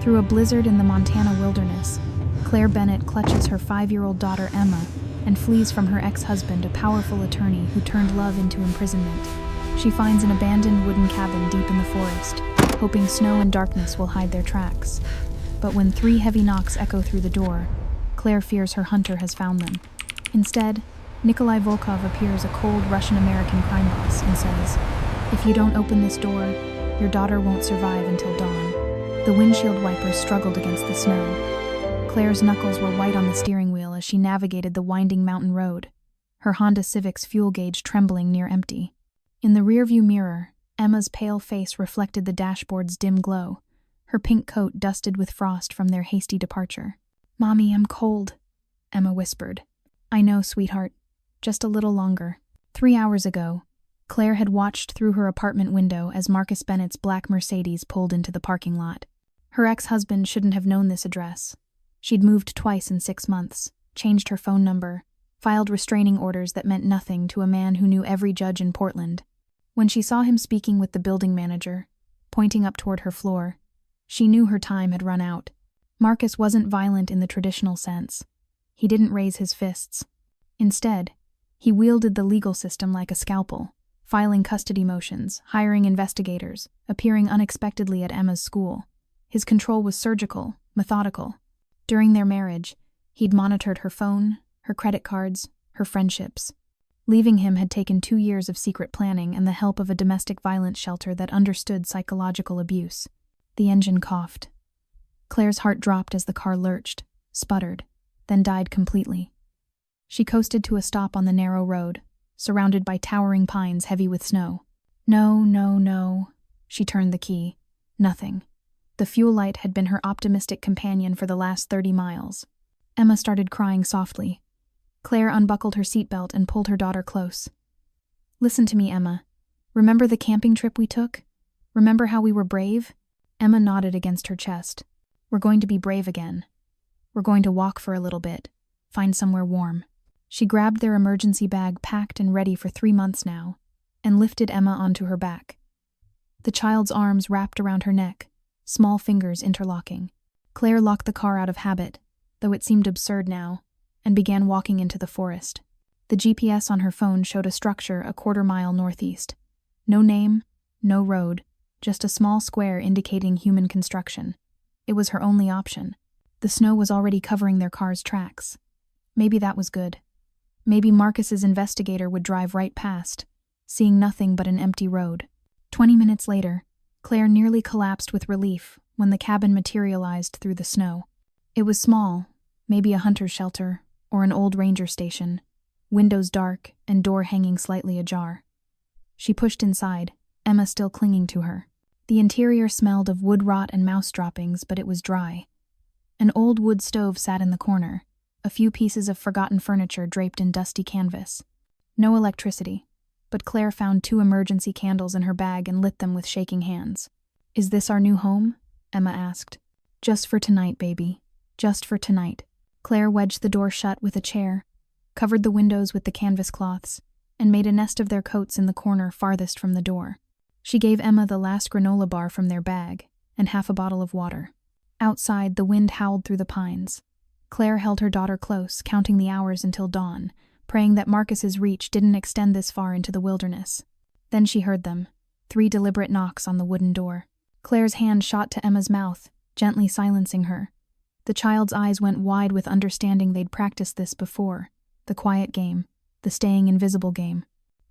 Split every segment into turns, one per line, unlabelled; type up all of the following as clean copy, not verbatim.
Through a blizzard in the Montana wilderness, Claire Bennett clutches her 5-year-old daughter Emma and flees from her ex-husband, a powerful attorney who turned love into imprisonment. She finds an abandoned wooden cabin deep in the forest, hoping snow and darkness will hide their tracks. But when 3 heavy knocks echo through the door, Claire fears her hunter has found them. Instead, Nikolai Volkov appears, a cold Russian-American crime boss, and says, "If you don't open this door, your daughter won't survive until dawn." The windshield wipers struggled against the snow. Claire's knuckles were white on the steering wheel as she navigated the winding mountain road, her Honda Civic's fuel gauge trembling near empty. In the rearview mirror, Emma's pale face reflected the dashboard's dim glow, her pink coat dusted with frost from their hasty departure. "Mommy, I'm cold," Emma whispered. "I know, sweetheart. Just a little longer." 3 hours ago, Claire had watched through her apartment window as Marcus Bennett's black Mercedes pulled into the parking lot. Her ex-husband shouldn't have known this address. She'd moved twice in 6 months, changed her phone number, filed restraining orders that meant nothing to a man who knew every judge in Portland. When she saw him speaking with the building manager, pointing up toward her floor, she knew her time had run out. Marcus wasn't violent in the traditional sense. He didn't raise his fists. Instead, he wielded the legal system like a scalpel, filing custody motions, hiring investigators, appearing unexpectedly at Emma's school. His control was surgical, methodical. During their marriage, he'd monitored her phone, her credit cards, her friendships. Leaving him had taken 2 years of secret planning and the help of a domestic violence shelter that understood psychological abuse. The engine coughed. Claire's heart dropped as the car lurched, sputtered, then died completely. She coasted to a stop on the narrow road, surrounded by towering pines heavy with snow. No. She turned the key. Nothing. The fuel light had been her optimistic companion for the last 30 miles. Emma started crying softly. Claire unbuckled her seatbelt and pulled her daughter close. "Listen to me, Emma. Remember the camping trip we took? Remember how we were brave?" Emma nodded against her chest. "We're going to be brave again. We're going to walk for a little bit, find somewhere warm." She grabbed their emergency bag, packed and ready for 3 months now, and lifted Emma onto her back. The child's arms wrapped around her neck, small fingers interlocking. Claire locked the car out of habit, though it seemed absurd now, and began walking into the forest. The GPS on her phone showed a structure a 1/4 mile northeast. No name, no road, just a small square indicating human construction. It was her only option. The snow was already covering their car's tracks. Maybe that was good. Maybe Marcus's investigator would drive right past, seeing nothing but an empty road. 20 minutes later, Claire nearly collapsed with relief when the cabin materialized through the snow. It was small, maybe a hunter's shelter or an old ranger station, windows dark and door hanging slightly ajar. She pushed inside, Emma still clinging to her. The interior smelled of wood rot and mouse droppings, but it was dry. An old wood stove sat in the corner, a few pieces of forgotten furniture draped in dusty canvas. No electricity, but Claire found 2 emergency candles in her bag and lit them with shaking hands. "Is this our new home?" Emma asked. "Just for tonight, baby. Just for tonight." Claire wedged the door shut with a chair, covered the windows with the canvas cloths, and made a nest of their coats in the corner farthest from the door. She gave Emma the last granola bar from their bag and half a bottle of water. Outside, the wind howled through the pines. Claire held her daughter close, counting the hours until dawn, praying that Marcus's reach didn't extend this far into the wilderness. Then she heard them, 3 deliberate knocks on the wooden door. Claire's hand shot to Emma's mouth, gently silencing her. The child's eyes went wide with understanding. They'd practiced this before. The quiet game, the staying invisible game.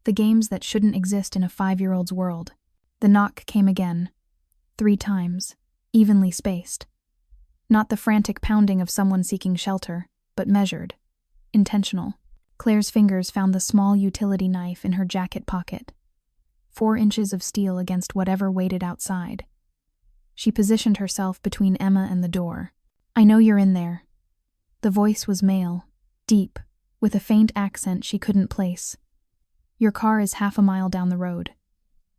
The games that shouldn't exist in a 5-year-old's world. The knock came again. 3 times, evenly spaced. Not the frantic pounding of someone seeking shelter, but measured, intentional. Claire's fingers found the small utility knife in her jacket pocket. 4 inches of steel against whatever waited outside. She positioned herself between Emma and the door. "I know you're in there." The voice was male, deep, with a faint accent she couldn't place. "Your car is half a mile down the road.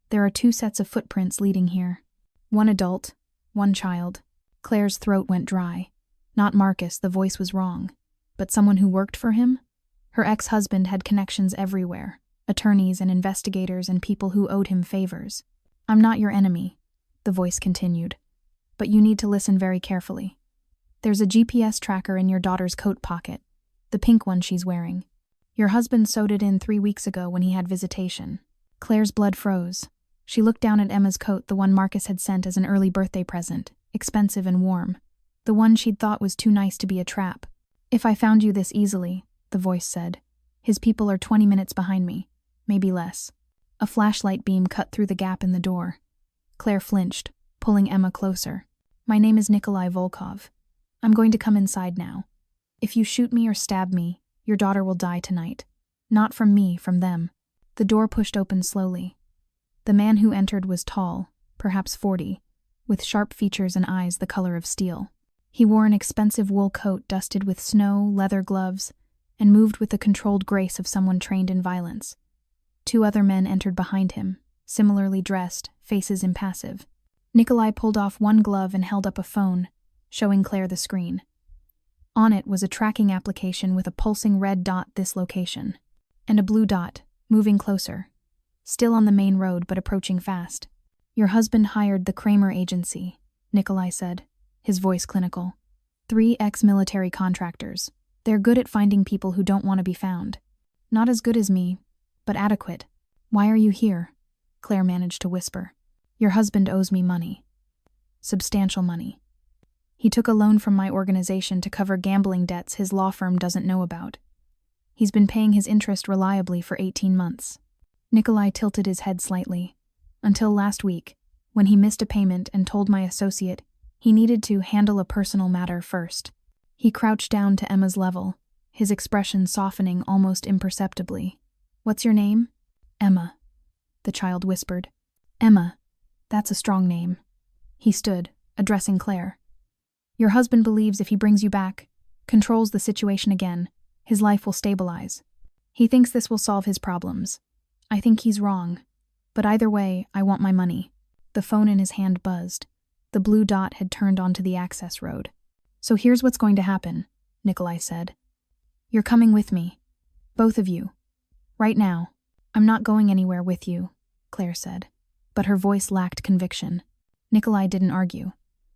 There are 2 sets of footprints leading here. 1 adult, 1 child." Claire's throat went dry. Not Marcus, the voice was wrong. But someone who worked for him? Her ex-husband had connections everywhere, attorneys and investigators and people who owed him favors. "I'm not your enemy," the voice continued. but you need to listen very carefully. There's a GPS tracker in your daughter's coat pocket, the pink one she's wearing. Your husband sewed it in 3 weeks ago when he had visitation. Claire's blood froze. She looked down at Emma's coat, the one Marcus had sent as an early birthday present, expensive and warm. The one she'd thought was too nice to be a trap. If I found you this easily, the voice said. His people are 20 minutes behind me, maybe less. A flashlight beam cut through the gap in the door. Claire flinched, pulling Emma closer. My name is Nikolai Volkov. I'm going to come inside now. If you shoot me or stab me, your daughter will die tonight. Not from me, from them. The door pushed open slowly. The man who entered was tall, perhaps 40, with sharp features and eyes the color of steel. He wore an expensive wool coat dusted with snow, leather gloves, and moved with the controlled grace of someone trained in violence. 2 other men entered behind him, similarly dressed, faces impassive. Nikolai pulled off one glove and held up a phone, showing Claire the screen. On it was a tracking application with a pulsing red dot, this location, and a blue dot, moving closer. Still on the main road, but approaching fast. Your husband hired the Kramer agency, Nikolai said, his voice clinical. 3 ex-military contractors. They're good at finding people who don't want to be found. Not as good as me, but adequate. Why are you here? Claire managed to whisper. Your husband owes me money. Substantial money. He took a loan from my organization to cover gambling debts his law firm doesn't know about. He's been paying his interest reliably for 18 months. Nikolai tilted his head slightly. Until last week, when he missed a payment and told my associate he needed to handle a personal matter first. He crouched down to Emma's level, his expression softening almost imperceptibly. What's your name? Emma, the child whispered. Emma, that's a strong name. He stood, addressing Claire. Your husband believes if he brings you back, controls the situation again, his life will stabilize. He thinks this will solve his problems. I think he's wrong. But either way, I want my money. The phone in his hand buzzed. The blue dot had turned onto the access road. So here's what's going to happen, Nikolai said. You're coming with me. Both of you. Right now. I'm not going anywhere with you, Claire said. But her voice lacked conviction. Nikolai didn't argue.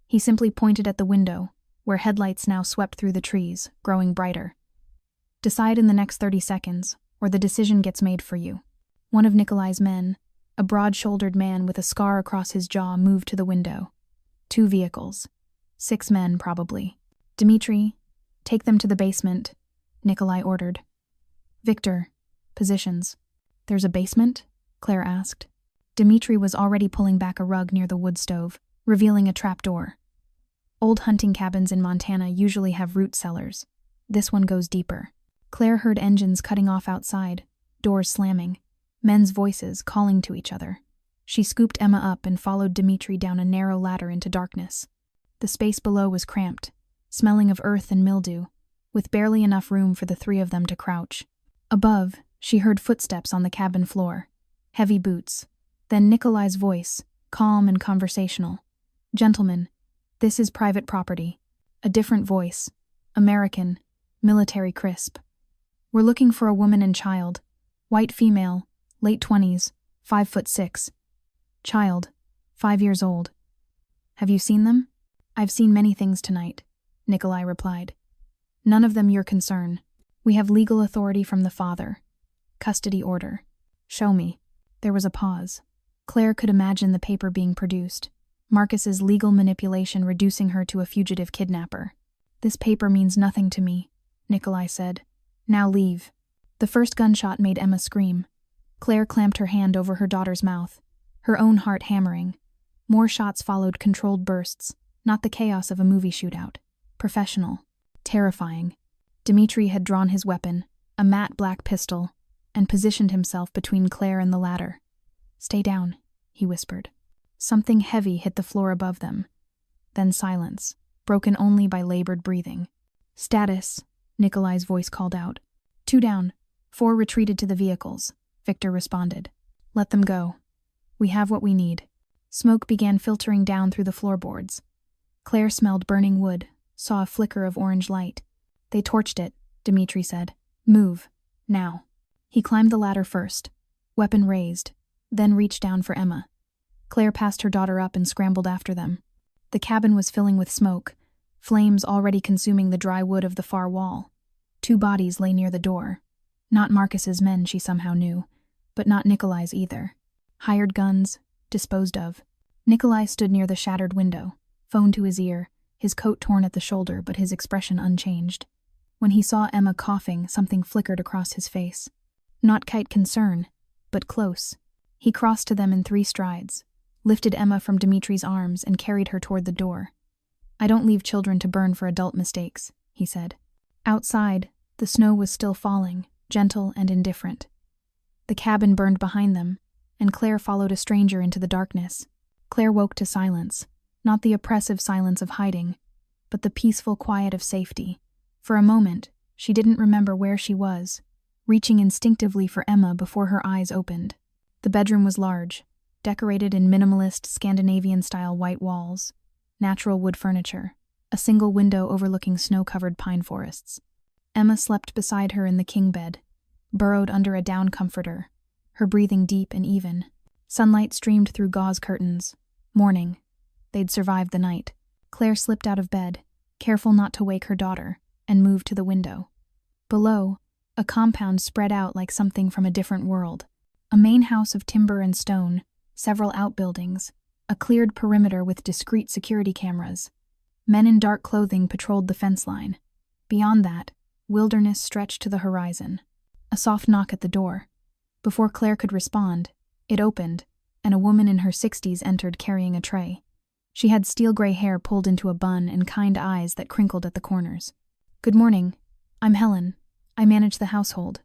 He simply pointed at the window, where headlights now swept through the trees, growing brighter. Decide in the next 30 seconds, or the decision gets made for you. One of Nikolai's men, a broad-shouldered man with a scar across his jaw, moved to the window. 2 vehicles. 6 men, probably. Dmitri, take them to the basement, Nikolai ordered. Victor, positions. There's a basement? Claire asked. Dmitri was already pulling back a rug near the wood stove, revealing a trapdoor. Old hunting cabins in Montana usually have root cellars. This one goes deeper. Claire heard engines cutting off outside, doors slamming, men's voices calling to each other. She scooped Emma up and followed Dmitri down a narrow ladder into darkness. The space below was cramped, smelling of earth and mildew, with barely enough room for the 3 of them to crouch. Above, she heard footsteps on the cabin floor, heavy boots. Then Nikolai's voice, calm and conversational. Gentlemen, this is private property. A different voice. American, military crisp. We're looking for a woman and child. White female, late 20s, 5'6". Child, 5 years old. Have you seen them? I've seen many things tonight, Nikolai replied. None of them your concern. We have legal authority from the father. Custody order. Show me. There was a pause. Claire could imagine the paper being produced. Marcus's legal manipulation reducing her to a fugitive kidnapper. This paper means nothing to me, Nikolai said. Now leave. The first gunshot made Emma scream. Claire clamped her hand over her daughter's mouth, her own heart hammering. More shots followed, controlled bursts, not the chaos of a movie shootout. Professional. Terrifying. Dmitri had drawn his weapon, a matte black pistol, and positioned himself between Claire and the ladder. Stay down, he whispered. Something heavy hit the floor above them. Then silence, broken only by labored breathing. Status, Nikolai's voice called out. 2 down. 4 retreated to the vehicles, Victor responded. Let them go. We have what we need. Smoke began filtering down through the floorboards. Claire smelled burning wood, saw a flicker of orange light. They torched it, Dmitri said. Move. Now. He climbed the ladder first, weapon raised, then reached down for Emma. Claire passed her daughter up and scrambled after them. The cabin was filling with smoke, flames already consuming the dry wood of the far wall. 2 bodies lay near the door. Not Marcus's men, she somehow knew, but not Nikolai's either. Hired guns, disposed of. Nikolai stood near the shattered window, phone to his ear, his coat torn at the shoulder but his expression unchanged. When he saw Emma coughing, something flickered across his face. Not quite concern, but close. He crossed to them in 3 strides, lifted Emma from Dimitri's arms and carried her toward the door. "I don't leave children to burn for adult mistakes," he said. Outside, the snow was still falling, gentle and indifferent. The cabin burned behind them, and Claire followed a stranger into the darkness. Claire woke to silence, not the oppressive silence of hiding, but the peaceful quiet of safety. For a moment, she didn't remember where she was, reaching instinctively for Emma before her eyes opened. The bedroom was large, decorated in minimalist Scandinavian-style white walls, natural wood furniture, a single window overlooking snow-covered pine forests. Emma slept beside her in the king bed, burrowed under a down comforter, her breathing deep and even. Sunlight streamed through gauze curtains. Morning. They'd survived the night. Claire slipped out of bed, careful not to wake her daughter, and moved to the window. Below, a compound spread out like something from a different world. A main house of timber and stone, several outbuildings, a cleared perimeter with discreet security cameras. Men in dark clothing patrolled the fence line. Beyond that, wilderness stretched to the horizon. A soft knock at the door. Before Claire could respond, it opened, and a woman in her 60s entered carrying a tray. She had steel-gray hair pulled into a bun and kind eyes that crinkled at the corners. "Good morning. I'm Helen. I manage the household.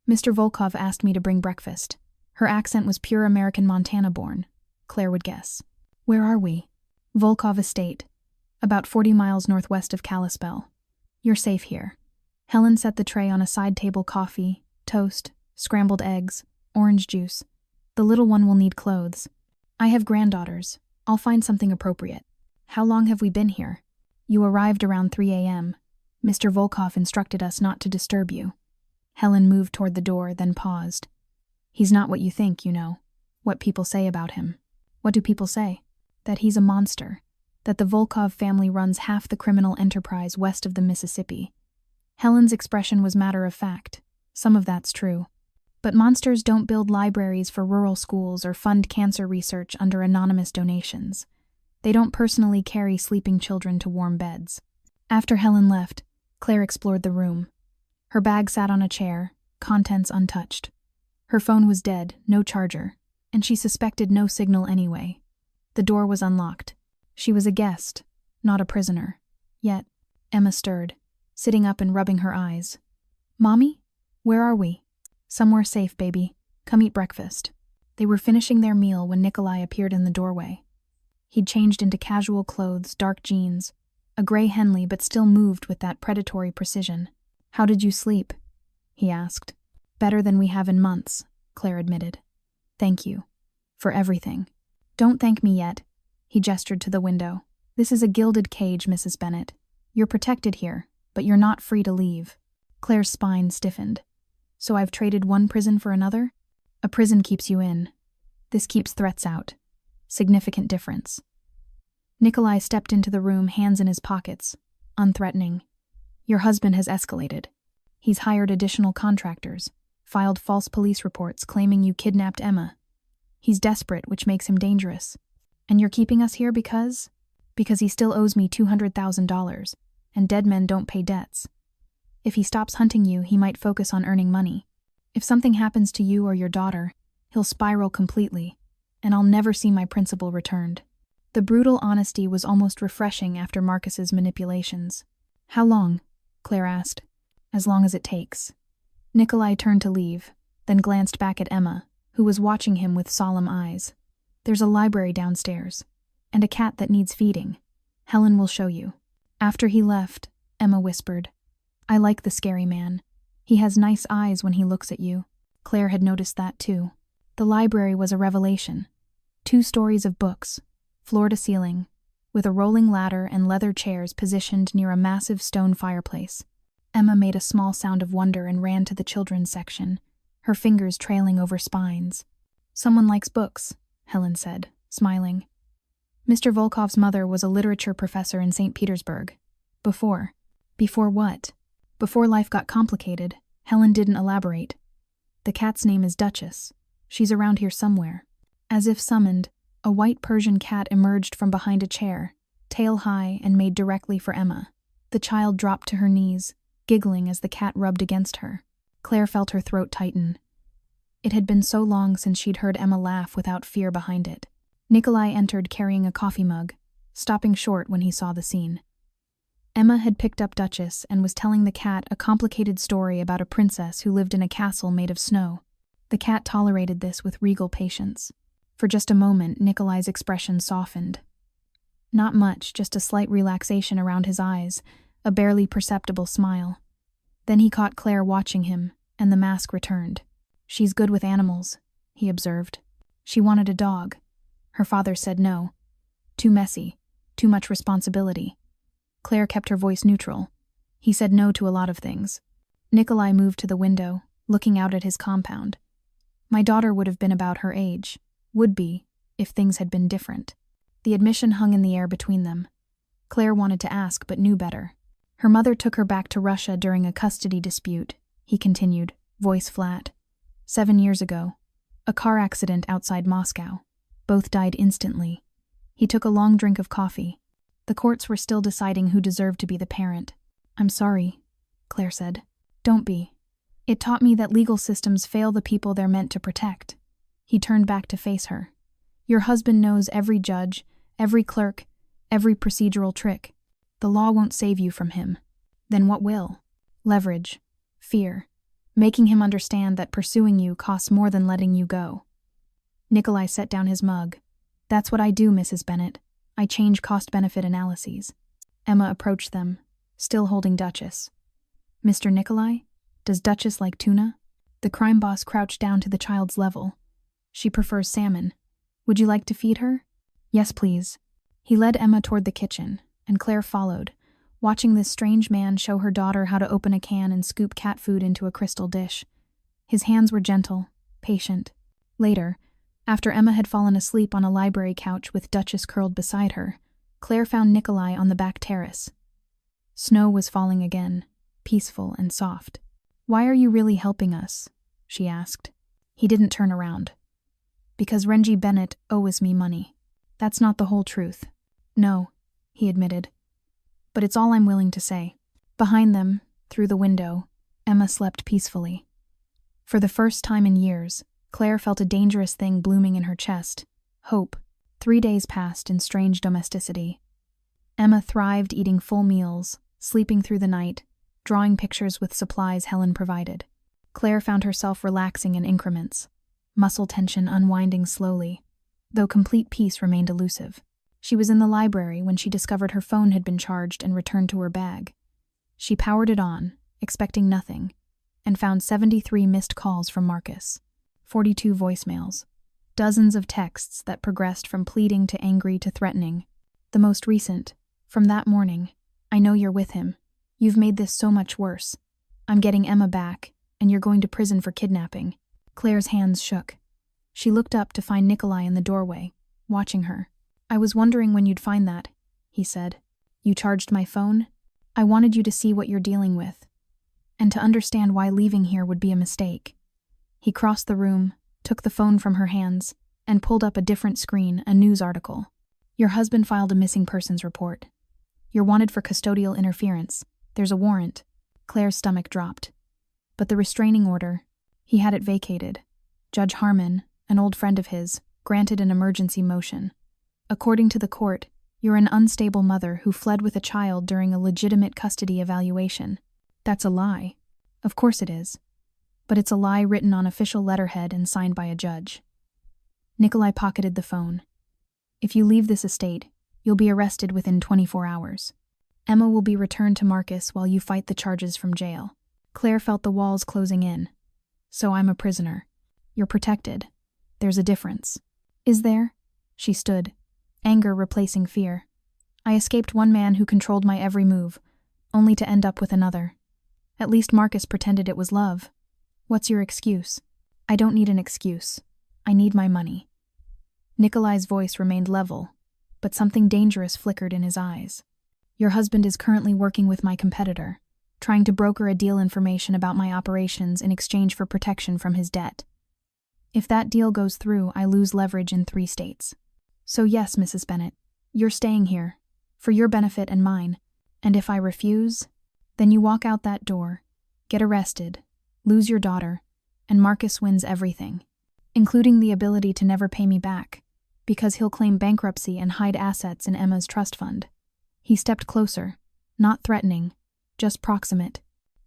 Mr. Volkov asked me to bring breakfast." Her accent was pure American Montana-born, Claire would guess. "Where are we?" "Volkov Estate, about 40 miles northwest of Kalispell. You're safe here." Helen set the tray on a side table: coffee, toast, scrambled eggs, orange juice. "The little one will need clothes. I have granddaughters. I'll find something appropriate." "How long have we been here?" "You arrived around 3 a.m. Mr. Volkov instructed us not to disturb you." Helen moved toward the door, then paused. "He's not what you think, you know. What people say about him." "What do people say?" "That he's a monster. That the Volkov family runs half the criminal enterprise west of the Mississippi." Helen's expression was matter of fact. Some of that's true. But monsters don't build libraries for rural schools or fund cancer research under anonymous donations. They don't personally carry sleeping children to warm beds. After Helen left, Claire explored the room. Her bag sat on a chair, contents untouched. Her phone was dead, no charger, and she suspected no signal anyway. The door was unlocked. She was a guest, not a prisoner. Yet, Emma stirred, sitting up and rubbing her eyes. "Mommy? Where are we?" "Somewhere safe, baby. Come eat breakfast." They were finishing their meal when Nikolai appeared in the doorway. He'd changed into casual clothes, dark jeans, a gray Henley, but still moved with that predatory precision. "How did you sleep?" he asked. "Better than we have in months," Claire admitted. "Thank you. For everything." "Don't thank me yet." He gestured to the window. "This is a gilded cage, Mrs. Bennett. You're protected here, but you're not free to leave." Claire's spine stiffened. "So I've traded one prison for another?" "A prison keeps you in. This keeps threats out. Significant difference." Nikolai stepped into the room, hands in his pockets, unthreatening. "Your husband has escalated. He's hired additional contractors, filed false police reports claiming you kidnapped Emma. He's desperate, which makes him dangerous. And you're keeping us here because he still owes me $200,000, and dead men don't pay debts. If he stops hunting you, he might focus on earning money. If something happens to you or your daughter, he'll spiral completely, and I'll never see my principal returned." The brutal honesty was almost refreshing after Marcus's manipulations. "How long?" Claire asked. "As long as it takes." Nikolai turned to leave, then glanced back at Emma, who was watching him with solemn eyes. "There's a library downstairs, and a cat that needs feeding. Helen will show you." After he left, Emma whispered, "I like the scary man. He has nice eyes when he looks at you." Claire had noticed that too. The library was a revelation. 2 stories of books, floor to ceiling, with a rolling ladder and leather chairs positioned near a massive stone fireplace. Emma made a small sound of wonder and ran to the children's section, her fingers trailing over spines. "Someone likes books," Helen said, smiling. Mr. Volkov's mother was a literature professor in St. Petersburg. Before what? Before life got complicated, Helen didn't elaborate. The cat's name is Duchess. She's around here somewhere. As if summoned, a white Persian cat emerged from behind a chair, tail high, and made directly for Emma. The child dropped to her knees, giggling as the cat rubbed against her. Claire felt her throat tighten. It had been so long since she'd heard Emma laugh without fear behind it. Nikolai entered carrying a coffee mug, stopping short when he saw the scene. Emma had picked up Duchess and was telling the cat a complicated story about a princess who lived in a castle made of snow. The cat tolerated this with regal patience. For just a moment, Nikolai's expression softened. Not much, just a slight relaxation around his eyes, a barely perceptible smile. Then he caught Claire watching him, and the mask returned. "She's good with animals," he observed. "She wanted a dog. Her father said no. Too messy, too much responsibility." Claire kept her voice neutral. "He said no to a lot of things." Nikolai moved to the window, looking out at his compound. "My daughter would have been about her age. Would be, if things had been different." The admission hung in the air between them. Claire wanted to ask, but knew better. "Her mother took her back to Russia during a custody dispute," he continued, voice flat. 7 years ago. A car accident outside Moscow. Both died instantly." He took a long drink of coffee. The courts were still deciding who deserved to be the parent. "I'm sorry," Claire said. "Don't be. It taught me that legal systems fail the people they're meant to protect." He turned back to face her. "Your husband knows every judge, every clerk, every procedural trick. The law won't save you from him. Then what will? Leverage. Fear. Making him understand that pursuing you costs more than letting you go." Nikolai set down his mug. "That's what I do, Mrs. Bennett. I change cost-benefit analyses." Emma approached them, still holding Duchess. "Mr. Nikolai, does Duchess like tuna?" The crime boss crouched down to the child's level. "She prefers salmon. Would you like to feed her?" "Yes, please." He led Emma toward the kitchen, and Claire followed, watching this strange man show her daughter how to open a can and scoop cat food into a crystal dish. His hands were gentle, patient. Later, after Emma had fallen asleep on a library couch with Duchess curled beside her, Claire found Nikolai on the back terrace. Snow was falling again, peaceful and soft. "Why are you really helping us?" she asked. He didn't turn around. "Because Renji Bennett owes me money." "That's not the whole truth." "No," he admitted. "But it's all I'm willing to say." Behind them, through the window, Emma slept peacefully. For the first time in years, Claire felt a dangerous thing blooming in her chest. Hope. 3 days passed in strange domesticity. Emma thrived eating full meals, sleeping through the night, drawing pictures with supplies Helen provided. Claire found herself relaxing in increments, muscle tension unwinding slowly, though complete peace remained elusive. She was in the library when she discovered her phone had been charged and returned to her bag. She powered it on, expecting nothing, and found 73 missed calls from Marcus, 42 voicemails, dozens of texts that progressed from pleading to angry to threatening. The most recent, from that morning, "I know you're with him. You've made this so much worse. I'm getting Emma back, and you're going to prison for kidnapping." Claire's hands shook. She looked up to find Nikolai in the doorway, watching her. "I was wondering when you'd find that," he said. "You charged my phone? I wanted you to see what you're dealing with, and to understand why leaving here would be a mistake." He crossed the room, took the phone from her hands, and pulled up a different screen, a news article. "Your husband filed a missing persons report. You're wanted for custodial interference. There's a warrant." Claire's stomach dropped. But the restraining order, he had it vacated. Judge Harmon, an old friend of his, granted an emergency motion. "According to the court, you're an unstable mother who fled with a child during a legitimate custody evaluation." "That's a lie." "Of course it is. But it's a lie written on official letterhead and signed by a judge." Nikolai pocketed the phone. "If you leave this estate, you'll be arrested within 24 hours. Emma will be returned to Marcus while you fight the charges from jail." Claire felt the walls closing in. "So I'm a prisoner. You're protected. There's a difference." "Is there?" She stood, anger replacing fear. "I escaped one man who controlled my every move, only to end up with another. At least Marcus pretended it was love. What's your excuse?" "I don't need an excuse. I need my money." Nikolai's voice remained level. but something dangerous flickered in his eyes. Your husband is currently working with my competitor, trying to broker a deal information about my operations in exchange for protection from his debt. If that deal goes through, I lose leverage in 3 states. So yes, Mrs. Bennett, you're staying here, for your benefit and mine, and if I refuse, then you walk out that door, get arrested, lose your daughter, and Marcus wins everything, including the ability to never pay me back, because he'll claim bankruptcy and hide assets in Emma's trust fund. He stepped closer, not threatening, just proximate.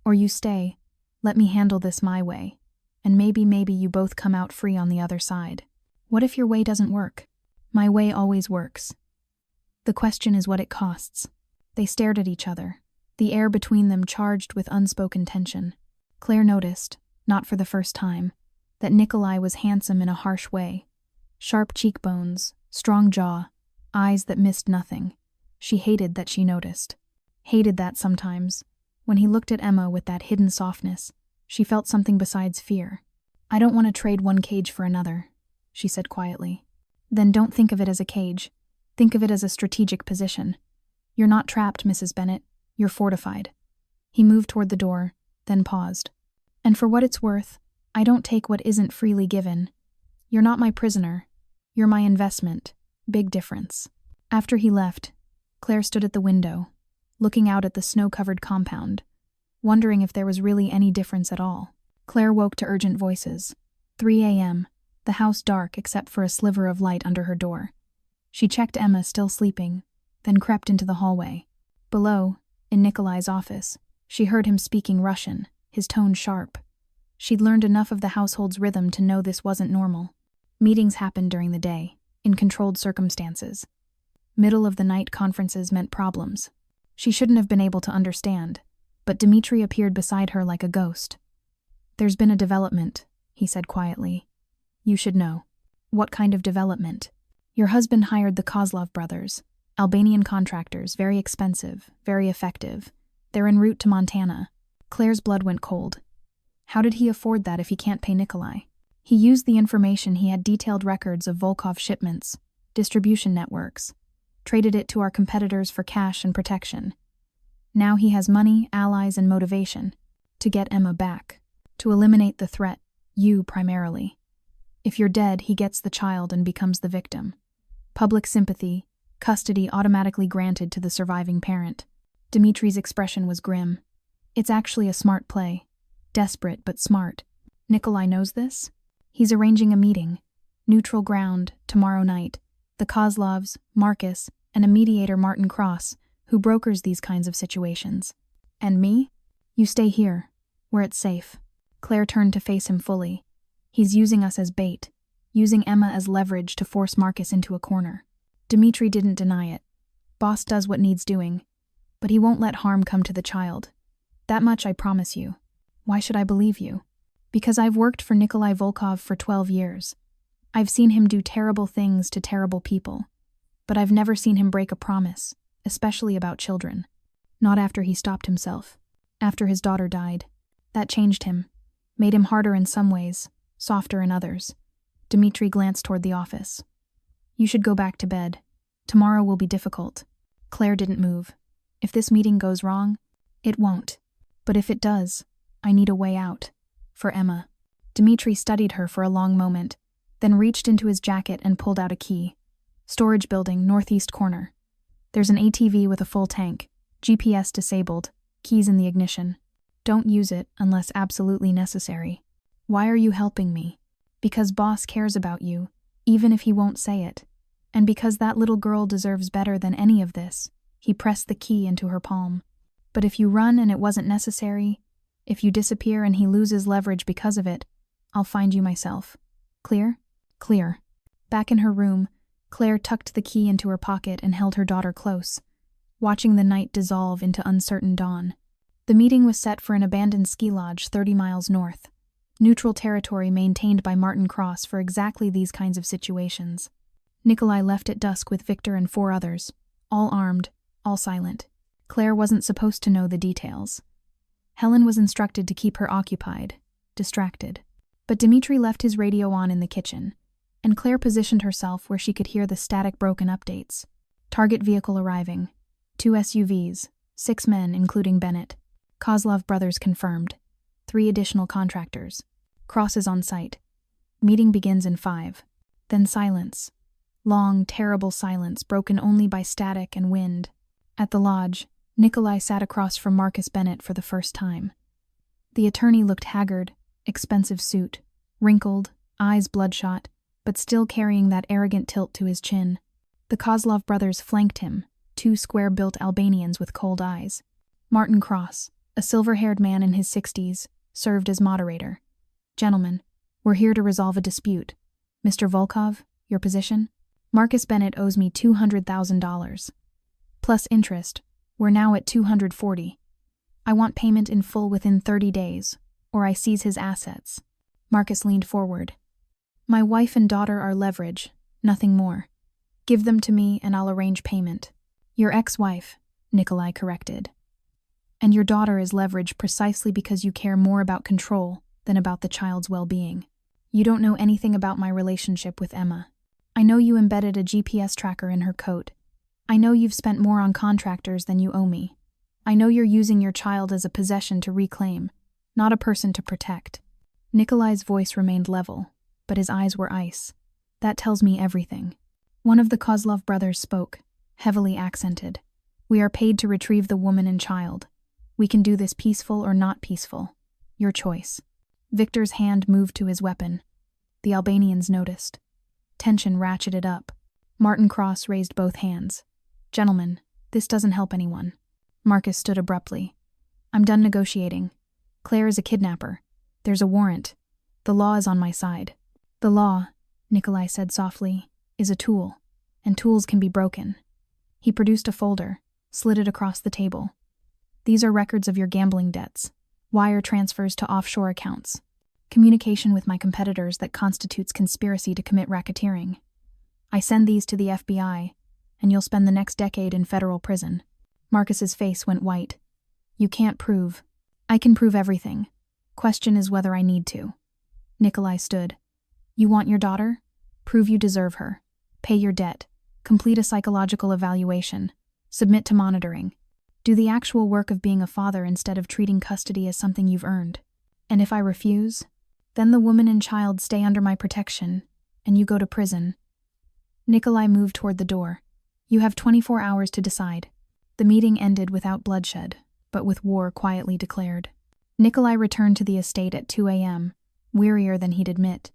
Or you stay, let me handle this my way, and maybe you both come out free on the other side. What if your way doesn't work? My way always works. The question is what it costs. They stared at each other, the air between them charged with unspoken tension. Claire noticed, not for the first time, that Nikolai was handsome in a harsh way. Sharp cheekbones, strong jaw, eyes that missed nothing. She hated that she noticed. Hated that sometimes, when he looked at Emma with that hidden softness, she felt something besides fear. I don't want to trade one cage for another, she said quietly. Then don't think of it as a cage. Think of it as a strategic position. You're not trapped, Mrs. Bennett. You're fortified. He moved toward the door, then paused. And for what it's worth, I don't take what isn't freely given. You're not my prisoner. You're my investment. Big difference. After he left, Claire stood at the window, looking out at the snow-covered compound, wondering if there was really any difference at all. Claire woke to urgent voices. 3 a.m., the house dark except for a sliver of light under her door. She checked Emma still sleeping, then crept into the hallway. Below, in Nikolai's office, she heard him speaking Russian, his tone sharp. She'd learned enough of the household's rhythm to know this wasn't normal. Meetings happened during the day, in controlled circumstances. Middle-of-the-night conferences meant problems. She shouldn't have been able to understand, but Dmitri appeared beside her like a ghost. There's been a development, he said quietly. You should know. What kind of development? Your husband hired the Kozlov brothers, Albanian contractors, very expensive, very effective. They're en route to Montana. Claire's blood went cold. How did he afford that if he can't pay Nikolai? He used the information he had detailed records of Volkov shipments, distribution networks, traded it to our competitors for cash and protection. Now he has money, allies, and motivation to get Emma back, to eliminate the threat, you primarily. If you're dead, he gets the child and becomes the victim. Public sympathy, custody automatically granted to the surviving parent. Dmitri's expression was grim. It's actually a smart play. Desperate, but smart. Nikolai knows this? He's arranging a meeting. Neutral ground, tomorrow night. The Kozlovs, Marcus, and a mediator, Martin Cross, who brokers these kinds of situations. And me? You stay here, where it's safe. Claire turned to face him fully. He's using us as bait, using Emma as leverage to force Marcus into a corner. Dmitri didn't deny it. Boss does what needs doing, but he won't let harm come to the child. That much I promise you. Why should I believe you? Because I've worked for Nikolai Volkov for 12 years. I've seen him do terrible things to terrible people, but I've never seen him break a promise, especially about children. Not after he stopped himself. After his daughter died. That changed him, made him harder in some ways, softer in others. Dmitri glanced toward the office. You should go back to bed. Tomorrow will be difficult. Claire didn't move. If this meeting goes wrong, it won't. But if it does, I need a way out. For Emma. Dmitri studied her for a long moment, then reached into his jacket and pulled out a key. Storage building, northeast corner. There's an ATV with a full tank, GPS disabled, keys in the ignition. Don't use it unless absolutely necessary. Why are you helping me? Because boss cares about you, even if he won't say it. And because that little girl deserves better than any of this. He pressed the key into her palm. But if you run and it wasn't necessary, if you disappear and he loses leverage because of it, I'll find you myself. Clear? Clear. Back in her room, Claire tucked the key into her pocket and held her daughter close, watching the night dissolve into uncertain dawn. The meeting was set for an abandoned ski lodge 30 miles north. Neutral territory maintained by Martin Cross for exactly these kinds of situations. Nikolai left at dusk with Victor and 4 others, all armed, all silent. Claire wasn't supposed to know the details. Helen was instructed to keep her occupied, distracted. But Dmitri left his radio on in the kitchen, and Claire positioned herself where she could hear the static broken updates. Target vehicle arriving. 2 SUVs, 6 men including Bennett. Kozlov brothers confirmed. 3 additional contractors. Crosses on site. Meeting begins in 5. Then silence. Long, terrible silence broken only by static and wind. At the lodge, Nikolai sat across from Marcus Bennett for the first time. The attorney looked haggard, expensive suit, wrinkled, eyes bloodshot, but still carrying that arrogant tilt to his chin. The Kozlov brothers flanked him, 2 square-built Albanians with cold eyes. Martin Cross, a silver-haired man in his 60s, served as moderator. "Gentlemen, we're here to resolve a dispute. Mr. Volkov, your position? Marcus Bennett owes me $200,000. Plus interest, we're now at $240,000. I want payment in full within 30 days, or I seize his assets." Marcus leaned forward. "My wife and daughter are leverage, nothing more. Give them to me and I'll arrange payment." "Your ex-wife," Nikolai corrected. "And your daughter is leverage precisely because you care more about control than about the child's well-being. You don't know anything about my relationship with Emma. I know you embedded a GPS tracker in her coat. I know you've spent more on contractors than you owe me. I know you're using your child as a possession to reclaim, not a person to protect." Nikolai's voice remained level, but his eyes were ice. "That tells me everything." One of the Kozlov brothers spoke, heavily accented. "We are paid to retrieve the woman and child. We can do this peaceful or not peaceful. Your choice." Victor's hand moved to his weapon. The Albanians noticed. Tension ratcheted up. Martin Cross raised both hands. "Gentlemen, this doesn't help anyone." Marcus stood abruptly. "I'm done negotiating. Claire is a kidnapper. There's a warrant. The law is on my side." "The law," Nikolai said softly, "is a tool, and tools can be broken." He produced a folder, slid it across the table. "These are records of your gambling debts, wire transfers to offshore accounts, communication with my competitors that constitutes conspiracy to commit racketeering. I send these to the FBI, and you'll spend the next decade in federal prison." Marcus's face went white. "You can't prove." "I can prove everything. Question is whether I need to." Nikolai stood. "You want your daughter? Prove you deserve her. Pay your debt. Complete a psychological evaluation. Submit to monitoring. Do the actual work of being a father instead of treating custody as something you've earned. And if I refuse, then the woman and child stay under my protection, and you go to prison." Nikolai moved toward the door. "You have 24 hours to decide." The meeting ended without bloodshed, but with war quietly declared. Nikolai returned to the estate at 2 a.m., wearier than he'd admit.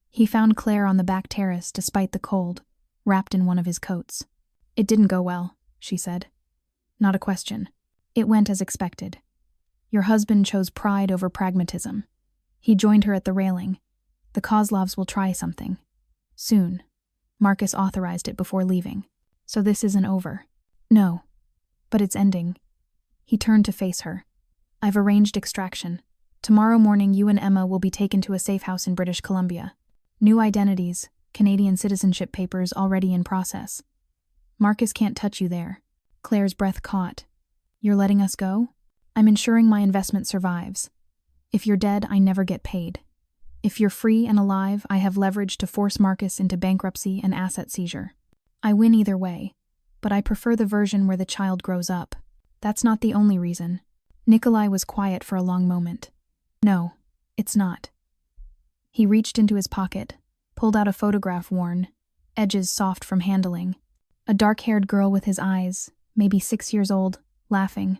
He found Claire on the back terrace despite the cold, wrapped in one of his coats. "It didn't go well," she said. "Not a question. It went as expected. Your husband chose pride over pragmatism. He joined her at the railing. The Kozlovs will try something. Soon." Marcus authorized it before leaving. "So this isn't over." "No. But it's ending." He turned to face her. "I've arranged extraction. Tomorrow morning you and Emma will be taken to a safe house in British Columbia. New identities, Canadian citizenship papers already in process. Marcus can't touch you there." Claire's breath caught. "You're letting us go?" "I'm ensuring my investment survives. If you're dead, I never get paid. If you're free and alive, I have leverage to force Marcus into bankruptcy and asset seizure. I win either way, but I prefer the version where the child grows up. That's not the only reason." Nikolai was quiet for a long moment. "No, it's not." He reached into his pocket, pulled out a photograph worn, edges soft from handling. A dark-haired girl with his eyes, maybe 6 years old, laughing.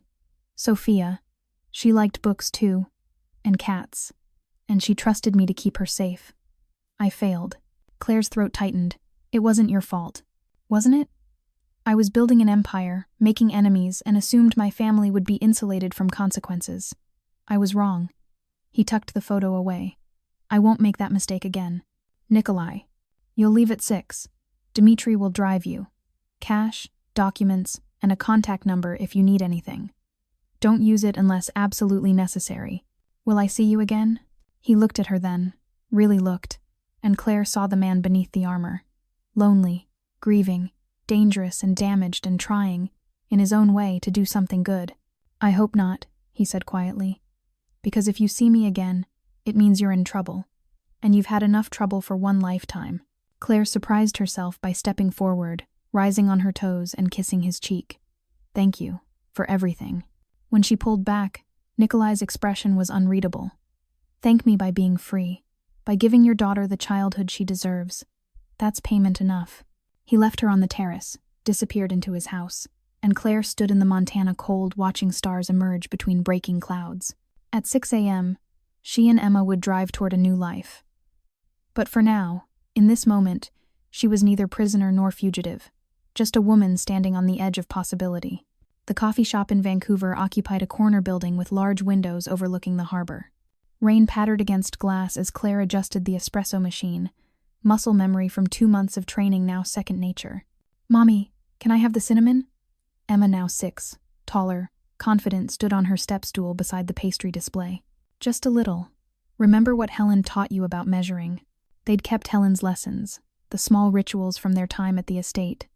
Sophia. She liked books too, and cats, and she trusted me to keep her safe. I failed. Claire's throat tightened. "It wasn't your fault. Wasn't it? I was building an empire, making enemies, and assumed my family would be insulated from consequences. I was wrong." He tucked the photo away. "I won't make that mistake again. Nikolai, you'll leave at 6. Dmitri will drive you. Cash, documents, and a contact number if you need anything. Don't use it unless absolutely necessary. Will I see you again?" He looked at her then, really looked, and Claire saw the man beneath the armor. Lonely, grieving, dangerous and damaged and trying, in his own way, to do something good. "I hope not," he said quietly. "Because if you see me again, it means you're in trouble. And you've had enough trouble for one lifetime." Claire surprised herself by stepping forward, rising on her toes and kissing his cheek. "Thank you, for everything." When she pulled back, Nikolai's expression was unreadable. "Thank me by being free, by giving your daughter the childhood she deserves. That's payment enough." He left her on the terrace, disappeared into his house, and Claire stood in the Montana cold watching stars emerge between breaking clouds. At 6 a.m., she and Emma would drive toward a new life. But for now, in this moment, she was neither prisoner nor fugitive, just a woman standing on the edge of possibility. The coffee shop in Vancouver occupied a corner building with large windows overlooking the harbor. Rain pattered against glass as Claire adjusted the espresso machine, muscle memory from 2 months of training now second nature. "Mommy, can I have the cinnamon?" Emma, now 6, taller, confident, stood on her step stool beside the pastry display. "Just a little. Remember what Helen taught you about measuring." They'd kept Helen's lessons, the small rituals from their time at the estate.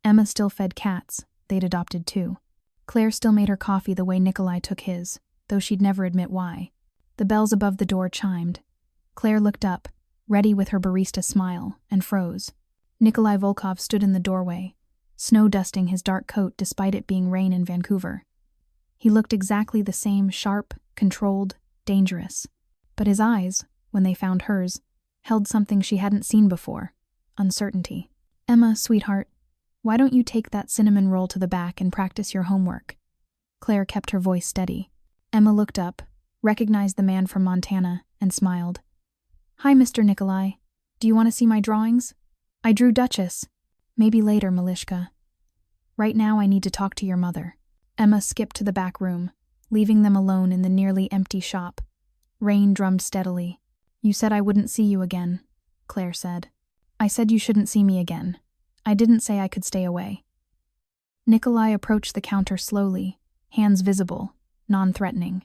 Emma still fed cats, they'd adopted too. Claire still made her coffee the way Nikolai took his, though she'd never admit why. The bells above the door chimed. Claire looked up, ready with her barista smile, and froze. Nikolai Volkov stood in the doorway, snow dusting his dark coat despite it being rain in Vancouver. He looked exactly the same, sharp, controlled, dangerous. But his eyes, when they found hers, held something she hadn't seen before: uncertainty. "Emma, sweetheart, why don't you take that cinnamon roll to the back and practice your homework?" Claire kept her voice steady. Emma looked up, recognized the man from Montana, and smiled. "Hi, Mr. Nikolai. Do you want to see my drawings? I drew Duchess." "Maybe later, Malishka. Right now I need to talk to your mother." Emma skipped to the back room, leaving them alone in the nearly empty shop. Rain drummed steadily. "You said I wouldn't see you again," Claire said. "I said you shouldn't see me again. I didn't say I could stay away." Nikolai approached the counter slowly, hands visible, non-threatening.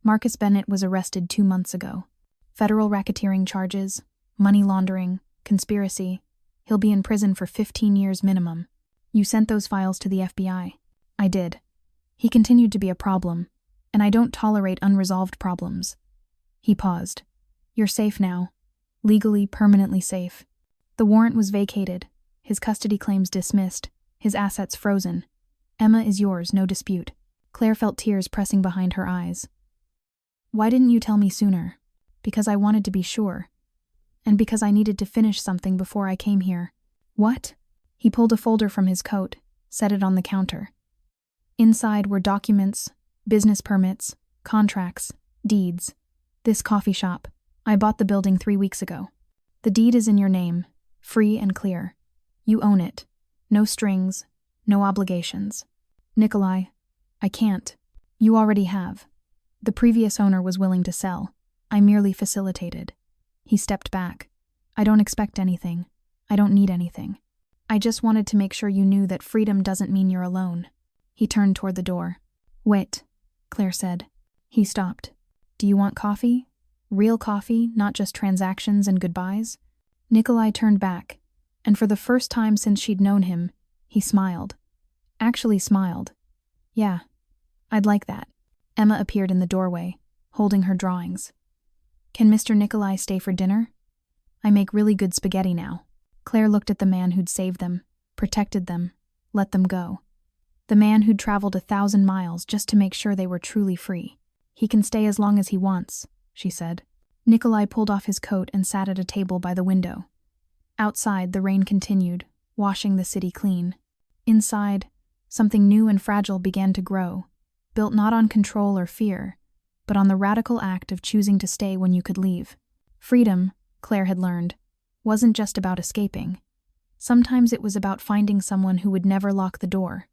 Marcus Bennett was arrested 2 months ago. Federal racketeering charges, money laundering, conspiracy. He'll be in prison for 15 years minimum. "You sent those files to the FBI." "I did." He continued to be a problem, and I don't tolerate unresolved problems. He paused. "You're safe now. Legally, permanently safe. The warrant was vacated, his custody claims dismissed, his assets frozen. Emma is yours, no dispute." Claire felt tears pressing behind her eyes. "Why didn't you tell me sooner?" "Because I wanted to be sure. And because I needed to finish something before I came here." "What?" He pulled a folder from his coat, set it on the counter. Inside were documents, business permits, contracts, deeds. "This coffee shop. I bought the building 3 weeks ago. The deed is in your name, free and clear. You own it. No strings, no obligations." "Nikolai, I can't." "You already have. The previous owner was willing to sell. I merely facilitated." He stepped back. "I don't expect anything. I don't need anything. I just wanted to make sure you knew that freedom doesn't mean you're alone." He turned toward the door. "Wait," Claire said. He stopped. "Do you want coffee? Real coffee, not just transactions and goodbyes?" Nikolai turned back, and for the first time since she'd known him, he smiled. Actually smiled. "Yeah, I'd like that." Emma appeared in the doorway, holding her drawings. "Can Mr. Nikolai stay for dinner? I make really good spaghetti now." Claire looked at the man who'd saved them, protected them, let them go. The man who'd traveled 1,000 miles just to make sure they were truly free. "He can stay as long as he wants," she said. Nikolai pulled off his coat and sat at a table by the window. Outside, the rain continued, washing the city clean. Inside, something new and fragile began to grow, built not on control or fear, but on the radical act of choosing to stay when you could leave. Freedom, Claire had learned, wasn't just about escaping. Sometimes it was about finding someone who would never lock the door,